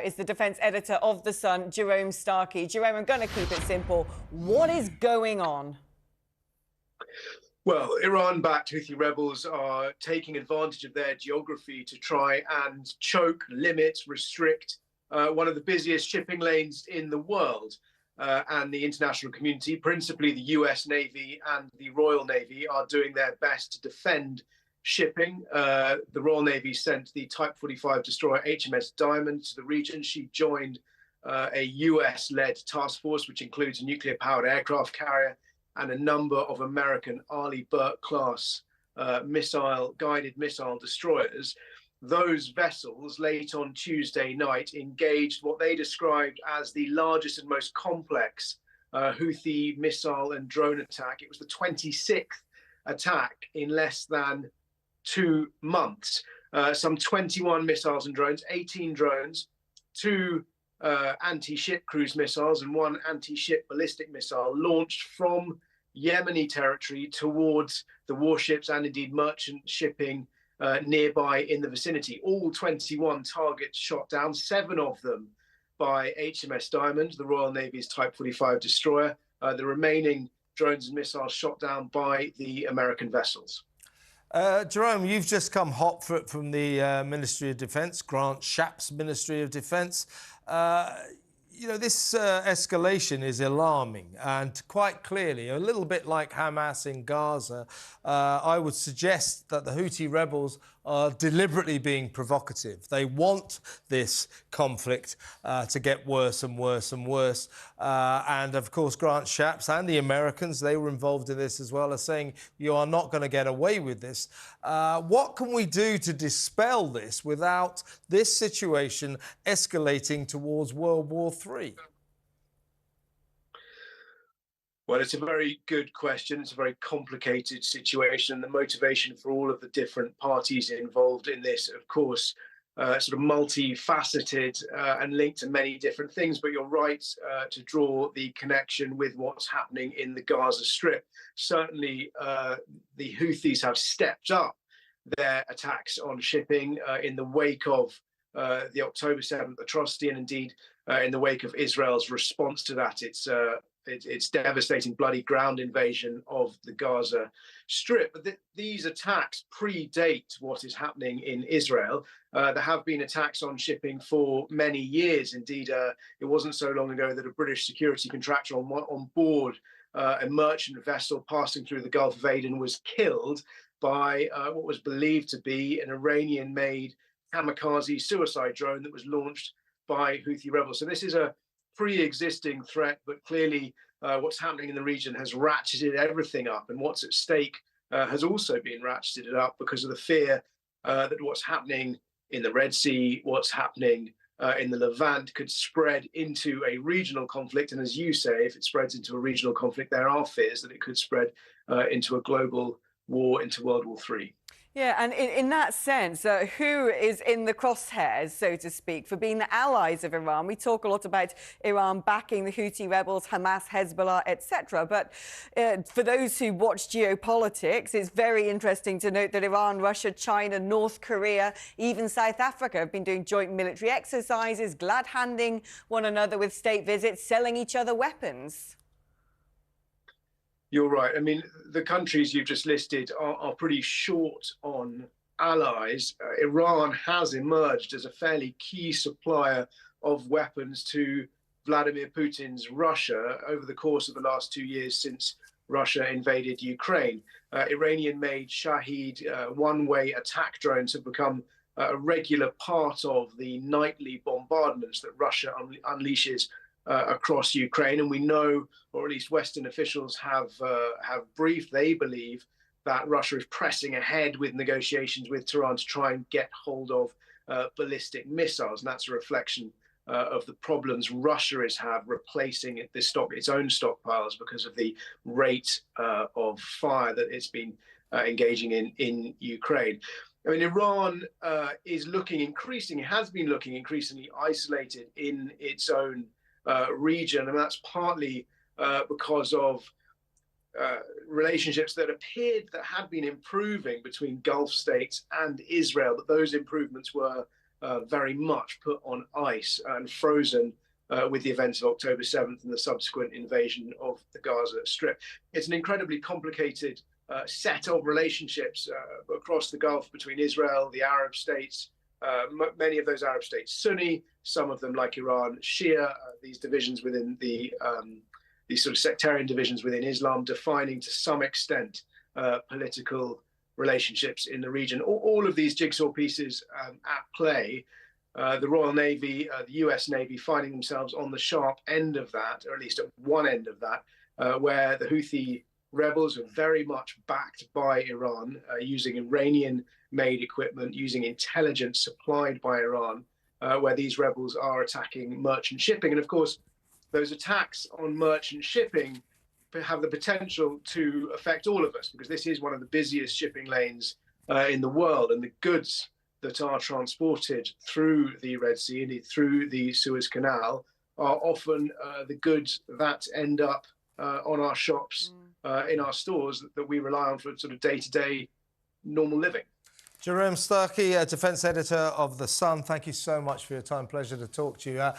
is the defence editor of The Sun, Jerome Starkey. Jerome, I'm going to keep it simple. What is going on? Well, Iran-backed Houthi rebels are taking advantage of their geography to try and choke, limit, restrict one of the busiest shipping lanes in the world. And the international community, principally the US Navy and the Royal Navy, are doing their best to defend shipping. The Royal Navy sent the Type 45 destroyer HMS Diamond to the region. She joined a US-led task force, which includes a nuclear-powered aircraft carrier and a number of American Arleigh Burke-class guided missile destroyers. Those vessels late on Tuesday night engaged what they described as the largest and most complex Houthi missile and drone attack. It was the 26th attack in less than 2 months. Some 21 missiles and drones, 18 drones, 2 anti-ship cruise missiles and 1 anti-ship ballistic missile launched from Yemeni territory towards the warships and indeed merchant shipping nearby in the vicinity. All 21 targets shot down, 7 of them by HMS Diamond, the Royal Navy's Type 45 destroyer. The remaining drones and missiles shot down by the American vessels. Jerome, you've just come hot from the Ministry of Defence, Grant Shapps' Ministry of Defence. You know, this escalation is alarming and quite clearly, a little bit like Hamas in Gaza, I would suggest that the Houthi rebels are deliberately being provocative. They want this conflict to get worse and worse and worse. And, of course, Grant Shapps and the Americans, they were involved in this as well, are saying you are not going to get away with this. What can we do to dispel this without this situation escalating towards World War III? Well, it's a very good question. It's a very complicated situation. The motivation for all of the different parties involved in this, of course, sort of multifaceted and linked to many different things. But you're right to draw the connection with what's happening in the Gaza Strip. Certainly, the Houthis have stepped up their attacks on shipping in the wake of the October 7th atrocity, and indeed in the wake of Israel's response to that. It's devastating, bloody ground invasion of the Gaza Strip. But these attacks predate what is happening in Israel. There have been attacks on shipping for many years. Indeed, it wasn't so long ago that a British security contractor on board a merchant vessel passing through the Gulf of Aden was killed by what was believed to be an Iranian-made kamikaze suicide drone that was launched by Houthi rebels. So this is a pre-existing threat, but clearly what's happening in the region has ratcheted everything up, and what's at stake has also been ratcheted up because of the fear that what's happening in the Red Sea, what's happening in the Levant could spread into a regional conflict. And as you say, if it spreads into a regional conflict, there are fears that it could spread into a global war, into World War III. Yeah, and in that sense, who is in the crosshairs, so to speak, for being the allies of Iran? We talk a lot about Iran backing the Houthi rebels, Hamas, Hezbollah, etc. But for those who watch geopolitics, it's very interesting to note that Iran, Russia, China, North Korea, even South Africa have been doing joint military exercises, glad-handing one another with state visits, selling each other weapons. You're right. I mean, the countries you've just listed are pretty short on allies. Iran has emerged as a fairly key supplier of weapons to Vladimir Putin's Russia over the course of the last 2 years since Russia invaded Ukraine. Iranian-made Shahed one-way attack drones have become a regular part of the nightly bombardments that Russia unleashes across Ukraine. And we know, or at least Western officials have briefed, they believe that Russia is pressing ahead with negotiations with Tehran to try and get hold of ballistic missiles. And that's a reflection of the problems Russia is replacing its own stockpiles because of the rate of fire that it's been engaging in Ukraine. I mean, Iran is looking has been looking increasingly isolated in its own region, and that's partly because of relationships that had been improving between Gulf states and Israel, but those improvements were very much put on ice and frozen with the events of October 7th and the subsequent invasion of the Gaza Strip. It's an incredibly complicated set of relationships across the Gulf between Israel, the Arab states, many of those Arab states Sunni, some of them like Iran Shia, these divisions within these sort of sectarian divisions within Islam, defining to some extent political relationships in the region. All of these jigsaw pieces at play. The Royal Navy, the US Navy finding themselves on the sharp end of that, or at least at one end of that, where the Houthi rebels are very much backed by Iran, using Iranian-made equipment, using intelligence supplied by Iran, where these rebels are attacking merchant shipping. And of course, those attacks on merchant shipping have the potential to affect all of us, because this is one of the busiest shipping lanes in the world, and the goods that are transported through the Red Sea and through the Suez Canal are often the goods that end up on our shops, in our stores, that we rely on for sort of day-to-day normal living. Jerome Starkey, defence editor of The Sun, thank you so much for your time. Pleasure to talk to you.